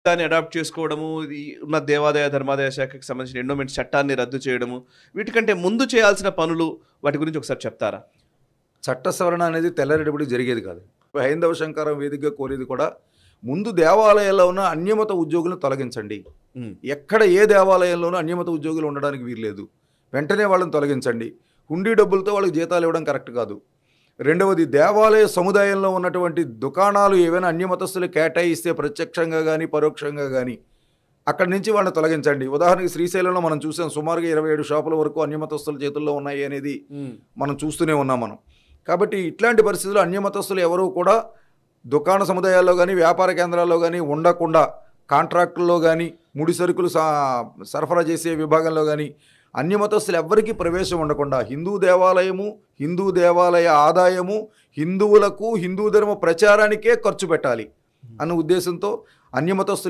దాన్ని అడాప్ట్ చేసుకోవడము, ఈ ఉన్న దేవాదాయ ధర్మాదాయ శాఖకి సంబంధించిన ఎండోమెంట్ చట్టాన్ని రద్దు చేయడము, వీటికంటే ముందు చేయాల్సిన పనులు వాటి గురించి ఒకసారి చెప్తారా? చట్ట సవరణ అనేది తెల్లరెడబడి జరిగేది కాదు. హైందవ శంకరం వేదికగా కోరేది కూడా ముందు దేవాలయాల్లో ఉన్న అన్యమత ఉద్యోగులను తొలగించండి. ఎక్కడ ఏ దేవాలయంలోనూ అన్యమత ఉద్యోగులు ఉండడానికి వీల్లేదు. వెంటనే వాళ్ళని తొలగించండి. హుండీ డబ్బులతో వాళ్ళకి జీతాలు ఇవ్వడం కరెక్ట్ కాదు. రెండవది, దేవాలయ సముదాయంలో ఉన్నటువంటి దుకాణాలు ఏవైనా అన్యమతస్తులు కేటాయిస్తే ప్రత్యక్షంగా కానీ పరోక్షంగా కానీ అక్కడి నుంచి వాళ్ళని తొలగించండి. ఉదాహరణకి శ్రీశైలంలో మనం చూసాం, సుమారుగా 27 షాపుల వరకు అన్యమతస్తుల చేతుల్లో ఉన్నాయి అనేది మనం చూస్తూనే ఉన్నాం మనం. కాబట్టి ఇట్లాంటి పరిస్థితుల్లో అన్యమతస్తులు ఎవరూ కూడా దుకాణ సముదాయాల్లో కానీ వ్యాపార కేంద్రాల్లో కానీ ఉండకుండా, కాంట్రాక్టుల్లో కానీ ముడి సరుకులు సరఫరా చేసే విభాగంలో కానీ అన్యమతస్తులు ఎవ్వరికీ ప్రవేశం ఉండకుండా హిందూ దేవాలయము, హిందూ దేవాలయ ఆదాయము హిందువులకు హిందూ ధర్మ ప్రచారానికే ఖర్చు పెట్టాలి అన్న ఉద్దేశంతో అన్యమతస్తులు